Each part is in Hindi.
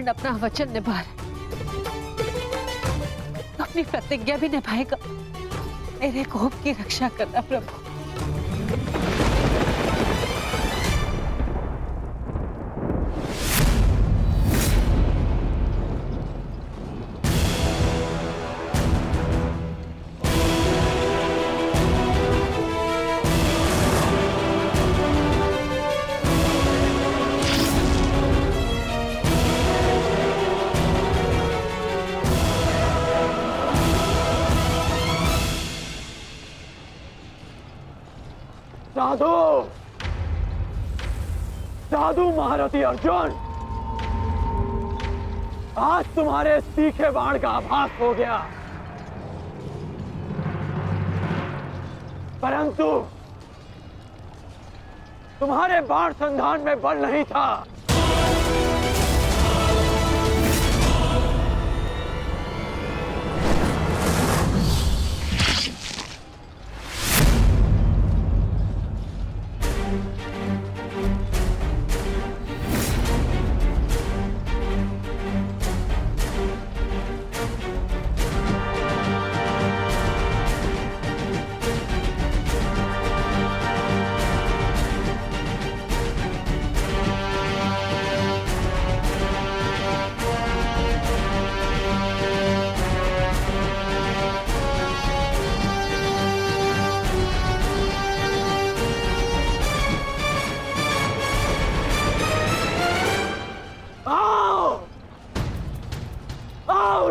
कर्ण अपना वचन निभा रहा है, तो अपनी प्रतिज्ञा भी निभाएगा। मेरे कोप की रक्षा करना प्रभु। साधु साधु महारथी अर्जुन, आज तुम्हारे तीखे बाण का आभास हो गया, परंतु तुम्हारे बाण संधान में बल नहीं था।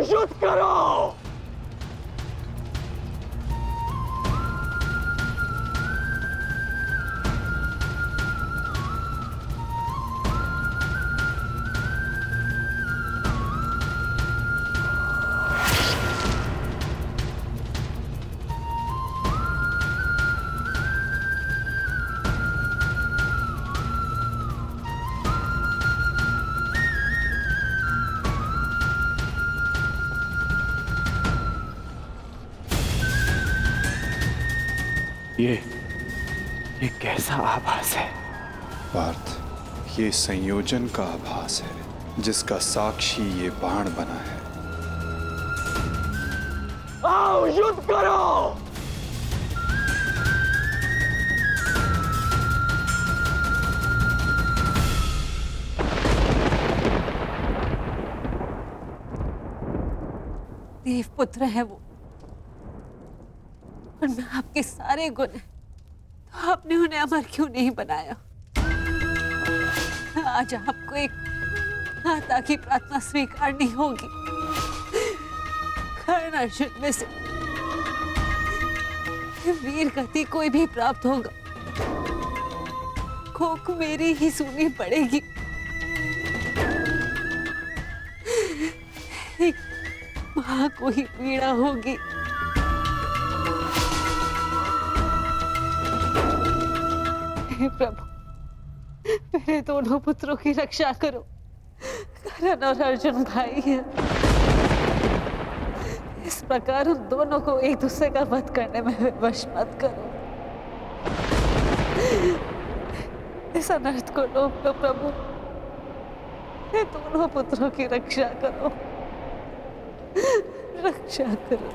युद्ध करो। ये कैसा आभास है? पार्थ, ये संयोजन का आभास है जिसका साक्षी ये बाण बना है। आओ युद्ध करो। देव पुत्र है वो, और मैं आपके सारे गुण हैं, तो आपने उन्हें अमर क्यों नहीं बनाया? आज आपको एक माता की प्रार्थना स्वीकारनी होगी। कर्ण अर्जुन में से वीर गति कोई भी प्राप्त होगा, कोक मेरी ही सुननी पड़ेगी। एक मां को ही पीड़ा होगी। हे प्रभु, मेरे दोनों पुत्रों की रक्षा करो। कर्ण और अर्जुन भाई हैं। इस प्रकार उन दोनों को एक दूसरे का वध करने में विवश मत करो। इस अनर्थ को रोक लो प्रभु। मेरे दोनों पुत्रों की रक्षा करो, रक्षा करो।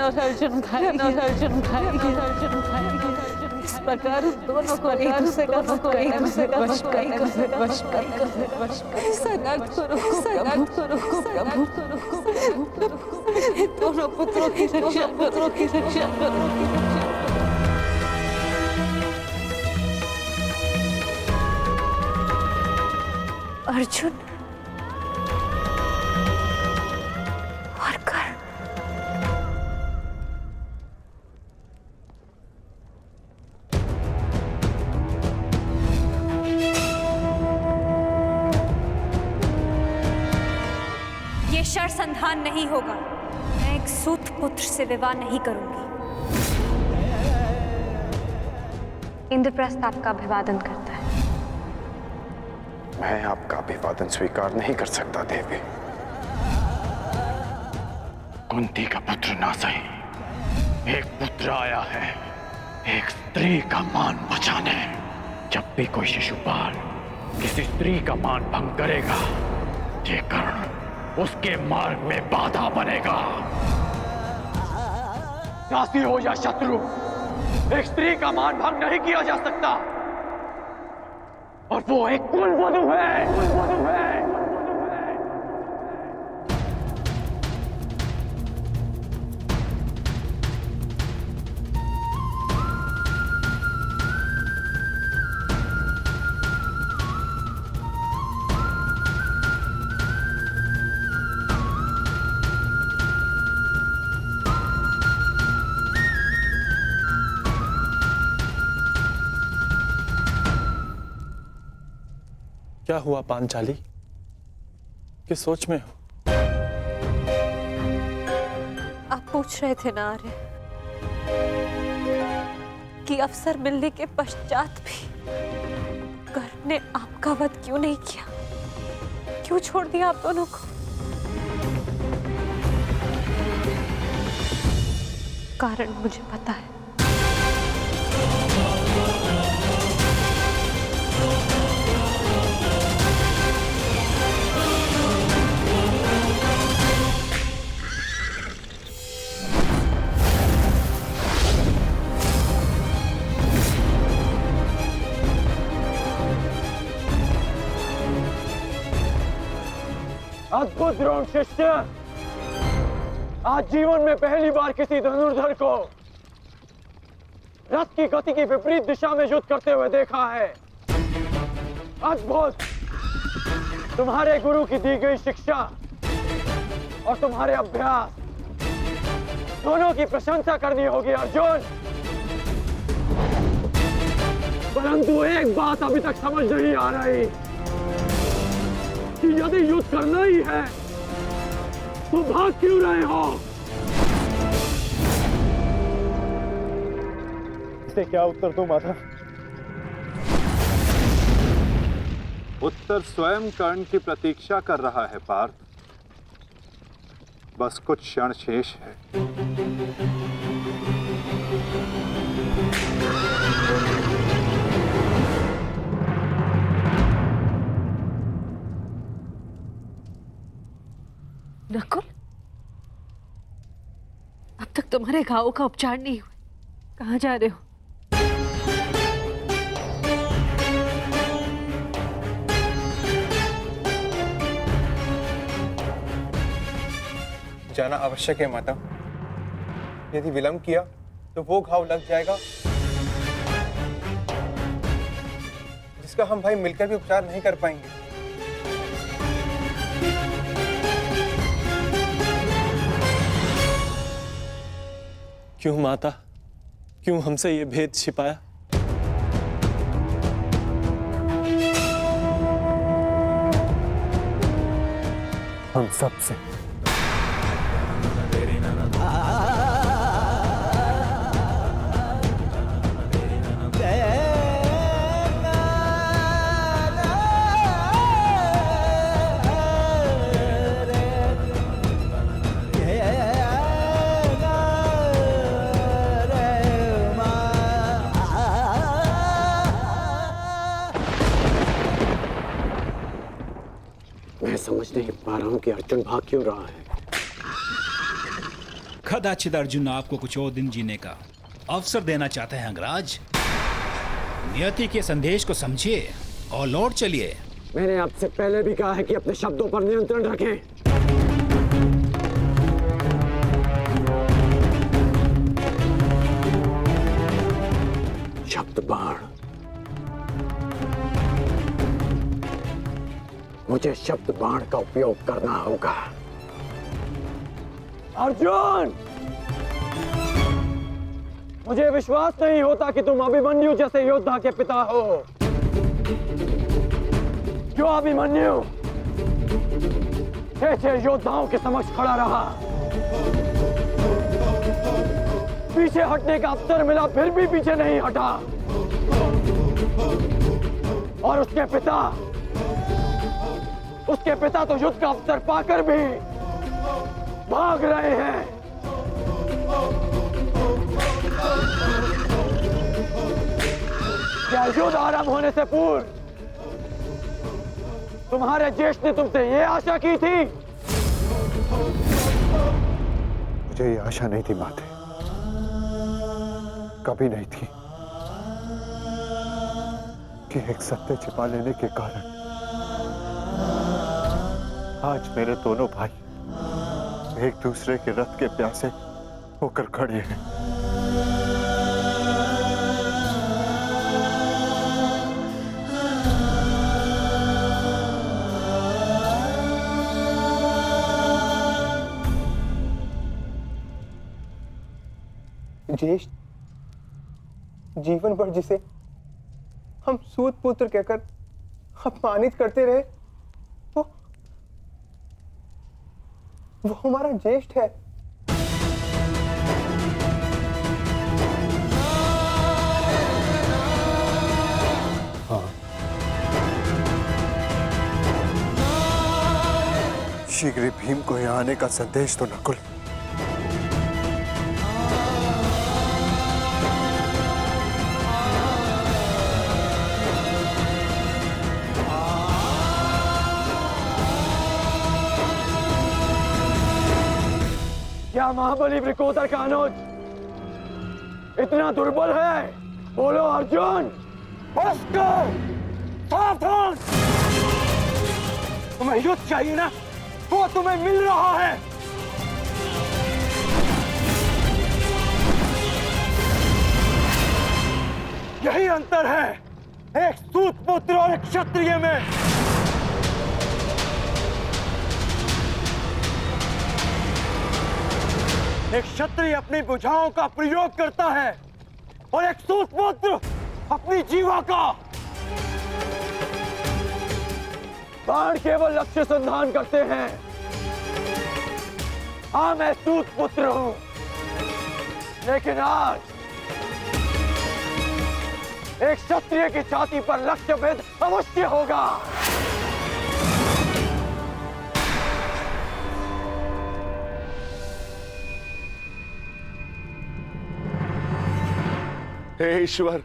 और अर्जुन भाई, इस प्रकार दोनों को एक दूसरे का वश प्रभु। दोनों पुत्रों की रक्षा करो। अर्जुन और कर्ण, ये शर संधान नहीं होगा। मैं एक सूत पुत्र से विवाह नहीं करूंगी। इंद्रप्रस्थ आपका अभिवादन करता है। मैं आपका अभिवादन स्वीकार नहीं कर सकता देवी। कुंती का पुत्र ना सही, एक पुत्र आया है एक स्त्री का मान बचाने। जब भी कोई शिशुपाल किसी स्त्री का मान भंग करेगा, ये कर्ण उसके मार्ग में बाधा बनेगा। दासी हो या शत्रु, एक स्त्री का मान भंग नहीं किया जा सकता, और वो एक कुलवधू है। क्या हुआ पांचाली? किस सोच में हो? आप पूछ रहे थे ना आर्य कि अवसर मिलने के पश्चात भी कर्ण ने आपका वध क्यों नहीं किया, क्यों छोड़ दिया आप दोनों को? कारण मुझे पता है। अद्भुत द्रोण शिष्य, आज जीवन में पहली बार किसी धनुर्धर को रथ की गति की विपरीत दिशा में युद्ध करते हुए देखा है। अद्भुत! तुम्हारे गुरु की दी गई शिक्षा और तुम्हारे अभ्यास दोनों की प्रशंसा करनी होगी अर्जुन। परंतु एक बात अभी तक समझ नहीं आ रही कि यदि युद्ध करना ही है तो भाग क्यों रहे हो? इसे क्या उत्तर दूं माता? उत्तर स्वयं कर्ण की प्रतीक्षा कर रहा है पार्थ। बस कुछ क्षण शेष है। नकुल, अब तक तुम्हारे घावों का उपचार नहीं हुआ। कहाँ जा रहे हो? जाना आवश्यक है माता। यदि विलंब किया तो वो घाव लग जाएगा जिसका हम भाई मिलकर भी उपचार नहीं कर पाएंगे। क्यों माता, क्यों हमसे ये भेद छिपाया? हम सबसे। मैं समझ नहीं पा रहा हूं कि अर्जुन भाग क्यों रहा है। कदाचित अर्जुन आपको कुछ और दिन जीने का अवसर देना चाहते हैं अंगराज। नियति के संदेश को समझिए और लौट चलिए। मैंने आपसे पहले भी कहा है कि अपने शब्दों पर नियंत्रण रखें। शब्द बाण, मुझे शब्द बाण का उपयोग करना होगा। अर्जुन, मुझे विश्वास नहीं होता कि तुम अभिमन्यु जैसे योद्धा के पिता हो। जो अभिमन्यु 6 योद्धाओं के समक्ष खड़ा रहा, पीछे हटने का अवसर मिला फिर भी पीछे नहीं हटा। और उसके पिता तो युद्ध का अवसर पाकर भी भाग रहे हैं। क्या युद्ध आरंभ होने से पूर्व तुम्हारे ज्येष्ठ ने तुमसे ये आशा की थी? मुझे ये आशा नहीं थी माते, कभी नहीं थी कि एक सत्य छिपा लेने के कारण आज मेरे दोनों भाई एक दूसरे के रथ के प्यासे होकर खड़े हैं। ज्येष्ठ जीवन भर जिसे हम सूत पुत्र कहकर अपमानित करते रहे, वो हमारा ज्येष्ठ है। हाँ, शीघ्र भीम को यहाँ आने का संदेश तो नकुल। क्या महाबली वृकोदर का अनुज इतना दुर्बल है? बोलो अर्जुन। सावधान! तुम्हें युद्ध चाहिए ना, वो तुम्हें मिल रहा है। यही अंतर है एक सूत पुत्र और एक क्षत्रिय में। एक क्षत्रिय अपनी भुजाओं का प्रयोग करता है और एक सूत पुत्र अपनी जीवा का। बाण केवल लक्ष्य संधान करते हैं। हाँ, मैं सूत पुत्र हूं, लेकिन आज एक क्षत्रिय की छाती पर लक्ष्य भेद अवश्य होगा। हे ईश्वर,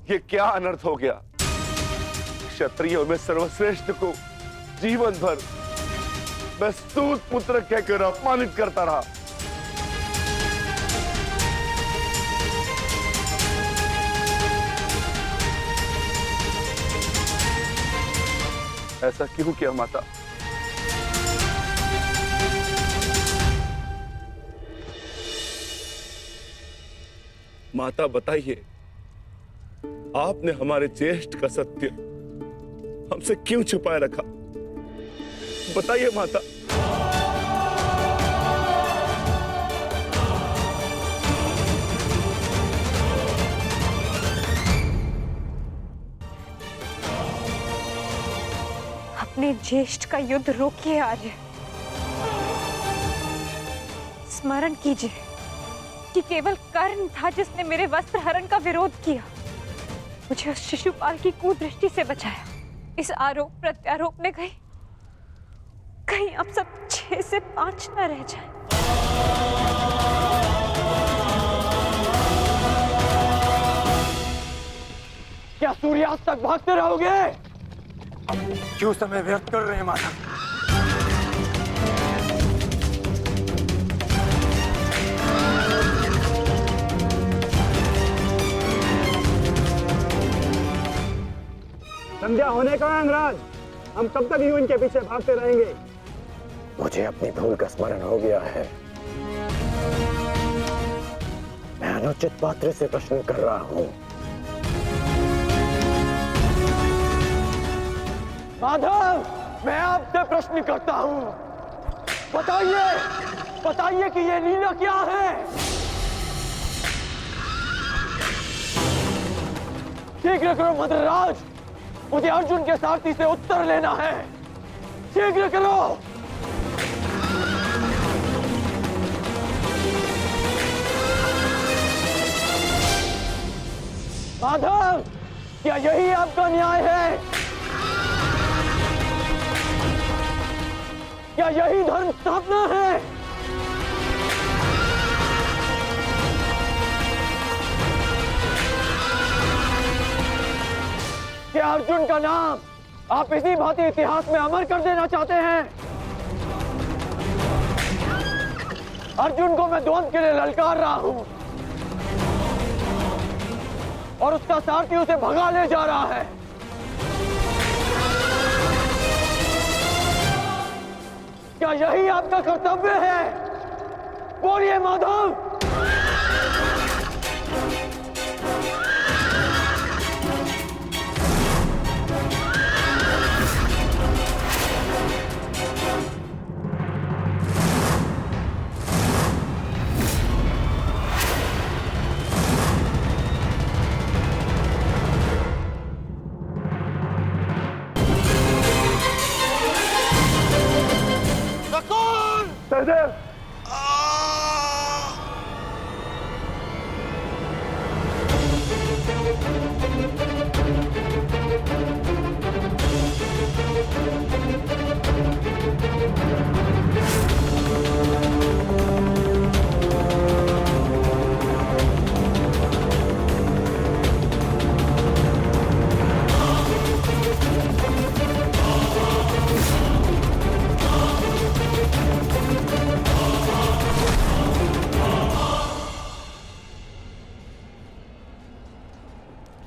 ये क्या अनर्थ हो गया। क्षत्रियों में सर्वश्रेष्ठ को जीवन भर मैं सूत पुत्र कहकर अपमानित करता रहा। ऐसा क्यों किया माता? माता बताइए, आपने हमारे ज्येष्ठ का सत्य हमसे क्यों छुपाए रखा? बताइए माता। अपने ज्येष्ठ का युद्ध रोकिए आर्य। स्मरण कीजिए कि केवल कर्ण था जिसने मेरे वस्त्र हरण का विरोध किया, मुझे उस शिशुपाल की कुदृष्टि से बचाया। इस आरोप प्रत्यारोप में कहीं अब सब 6 से 5 न रह जाए। क्या सूर्यास्त तक भागते रहोगे? क्यों समय व्यर्थ कर रहे हैं माता? संध्या होने का अंगराज, हम कब तक यूं इनके पीछे भागते रहेंगे? मुझे अपनी भूल का स्मरण हो गया है। मैं अनुचित पात्र से प्रश्न कर रहा हूं। माधव, मैं आपसे प्रश्न करता हूं। बताइए कि ये लीला क्या है? शीघ्र करो मद्रराज, मुझे अर्जुन के सारथी से उत्तर लेना है। शीघ्र करो। माधव, क्या यही आपका न्याय है? क्या यही धर्म स्थापना है? क्या अर्जुन का नाम आप इसी भांति इतिहास में अमर कर देना चाहते हैं? अर्जुन को मैं द्वंद के लिए ललकार रहा हूं और उसका सारथी उसे भगा ले जा रहा है। क्या यही आपका कर्तव्य है? बोलिए माधव। सहदेव,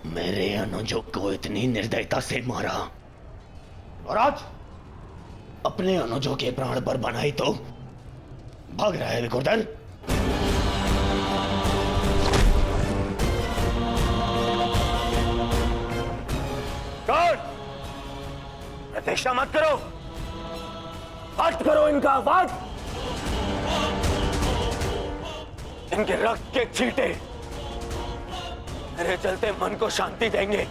मेरे अनुजों को इतनी निर्दयता से मारा और आज अपने अनुजों के प्राण पर बनाई तो भाग रहा है विकुर्दन। कौन? प्रतीक्षा मत करो, वध करो इनका, वध। इनके रक्त के छींटे मेरे चलते मन को शांति देंगे।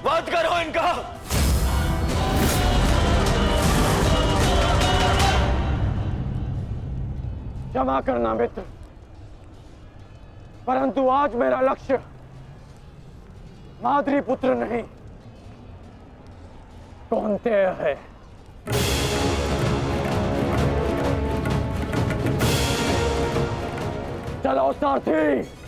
वध करो इनका। क्षमा करना मित्र, परंतु आज मेरा लक्ष्य माद्री पुत्र नहीं कौन्तेय है। चलो सारथी।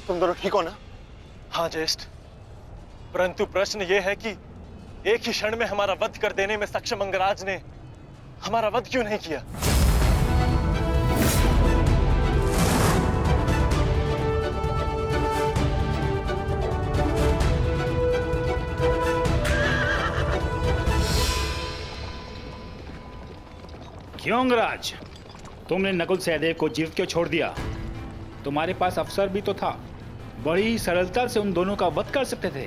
तुम दोनों ठीक हो ना? हाँ ज्येष्ठ, परंतु प्रश्न यह है कि एक ही क्षण में हमारा वध कर देने में सक्षम अंगराज ने हमारा वध क्यों नहीं किया? क्यों अंगराज, तुमने नकुल सहदेव को जीवित क्यों छोड़ दिया? तुम्हारे पास अवसर भी तो था, बड़ी ही सरलता से उन दोनों का वध कर सकते थे।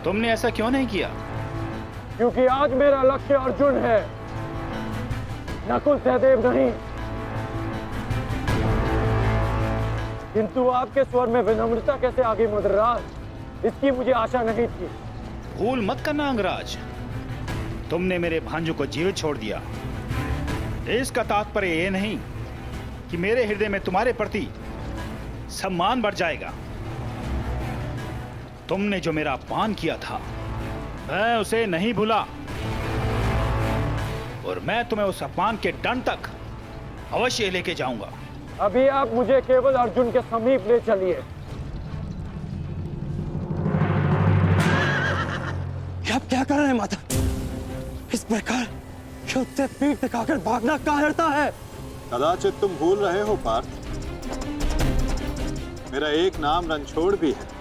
तुमने ऐसा क्यों नहीं किया? क्योंकि आज मेरा लक्ष्य अर्जुन है, नकुल सहदेव नहीं। किंतु आपके स्वर में विनम्रता कैसे आ गई मद्राज, इसकी मुझे आशा नहीं थी। भूल मत करना अंगराज, तुमने मेरे भांजू को जीवित छोड़ दिया। इसका तात्पर्य यह नहीं कि मेरे हृदय में तुम्हारे प्रति सम्मान बढ़ जाएगा। तुमने जो मेरा अपमान किया था, मैं उसे नहीं भूला और मैं तुम्हें उस अपमान के दंड तक अवश्य लेके जाऊंगा। अभी आप मुझे केवल अर्जुन के समीप ले चलिए। आप क्या कर रहे हैं माता? इस प्रकार युद्ध से पीठ दिखाकर भागना कायरता है। कदाचित तुम भूल रहे हो पार्थ, मेरा एक नाम रणछोड़ भी है।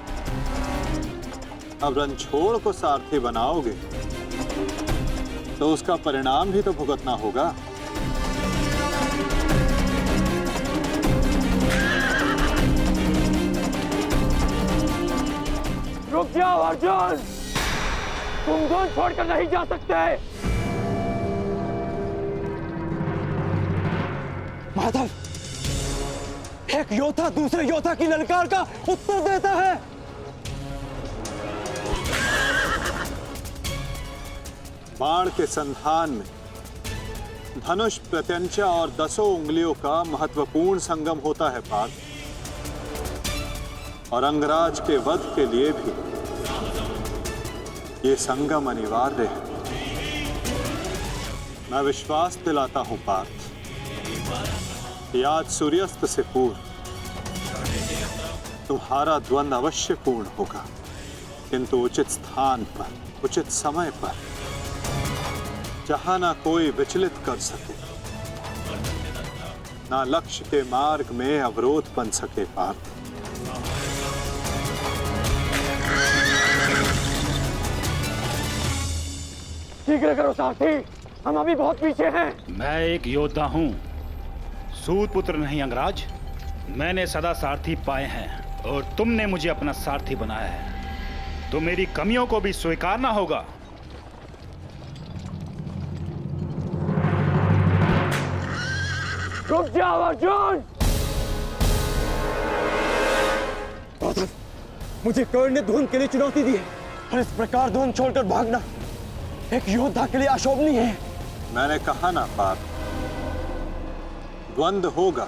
अब रणछोड़ को सारथी बनाओगे तो उसका परिणाम भी तो भुगतना होगा। रुक जाओ अर्जुन, तुम धुन छोड़कर नहीं जा सकते। माधव, एक योद्धा दूसरे योद्धा की ललकार का उत्तर देता है। बाण के संधान में धनुष, प्रत्यंचा और 10 उंगलियों का महत्वपूर्ण संगम होता है पार्थ, और अंगराज के वध के लिए भी ये संगम अनिवार्य है। मैं विश्वास दिलाता हूं पार्थ, कि आज सूर्यास्त से पूर्व तुम्हारा द्वंद्व अवश्य पूर्ण होगा, किंतु उचित स्थान पर, उचित समय पर, जहां ना कोई विचलित कर सके, ना लक्ष्य के मार्ग में अवरोध बन सके पार्थ। शीघ्र करो सारथी, हम अभी बहुत पीछे हैं। मैं एक योद्धा हूँ, सूत पुत्र नहीं अंगराज। मैंने सदा सारथी पाए हैं और तुमने मुझे अपना सारथी बनाया है, तो मेरी कमियों को भी स्वीकारना होगा। रुक जाओ अर्जुन। मुझे कर्ण ने धुन के लिए चुनौती दी है, और इस प्रकार धुन छोड़कर भागना एक योद्धा के लिए अशोभनीय है। मैंने कहा ना पार्थ, द्वंद्व होगा,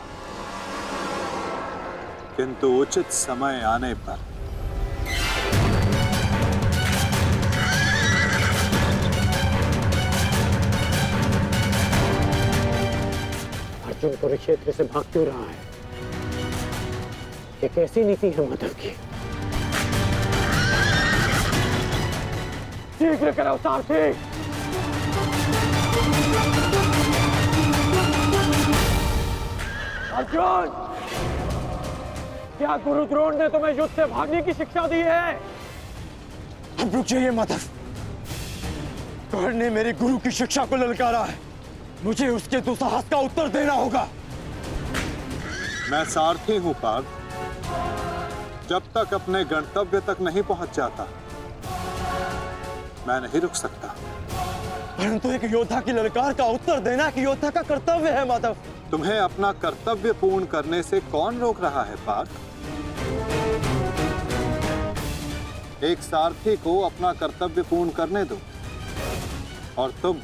किंतु उचित समय आने पर। अर्जुन कुरुक्षेत्र से भाग क्यों रहा है? ये कैसी नीति है माधव की? शीघ्र करो सारथी। अर्जुन, क्या गुरु द्रोण ने तुम्हें युद्ध से भागने की शिक्षा दी है? अब रुक जाइए माधव, कर्ण ने मेरे गुरु की शिक्षा को ललकारा है, मुझे उसके दुस्साहस का उत्तर देना होगा। मैं सारथी हूं पार्थ, जब तक अपने गंतव्य तक नहीं पहुंच जाता मैं नहीं रुक सकता। परंतु एक योद्धा की ललकार का उत्तर देना कि योद्धा का कर्तव्य है माधव। तुम्हें अपना कर्तव्य पूर्ण करने से कौन रोक रहा है पार्थ? एक सारथी को अपना कर्तव्य पूर्ण करने दो, और तुम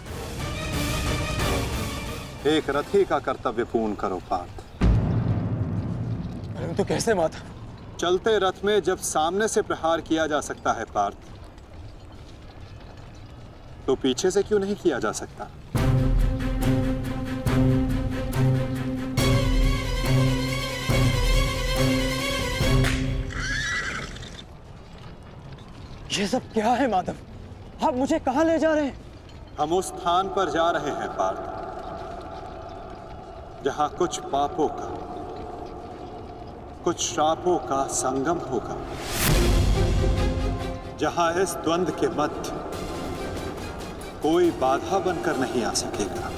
एक रथी का कर्तव्य पूर्ण करो पार्थ। परंतु कैसे माधव? चलते रथ में जब सामने से प्रहार किया जा सकता है पार्थ, तो पीछे से क्यों नहीं किया जा सकता? ये सब क्या है माधव? आप मुझे कहां ले जा रहे हैं? हम उस स्थान पर जा रहे हैं पार्थ, जहां कुछ पापों का, कुछ श्रापों का संगम होगा, जहां इस द्वंद्व के मध्य कोई बाधा बनकर नहीं आ सकेगा।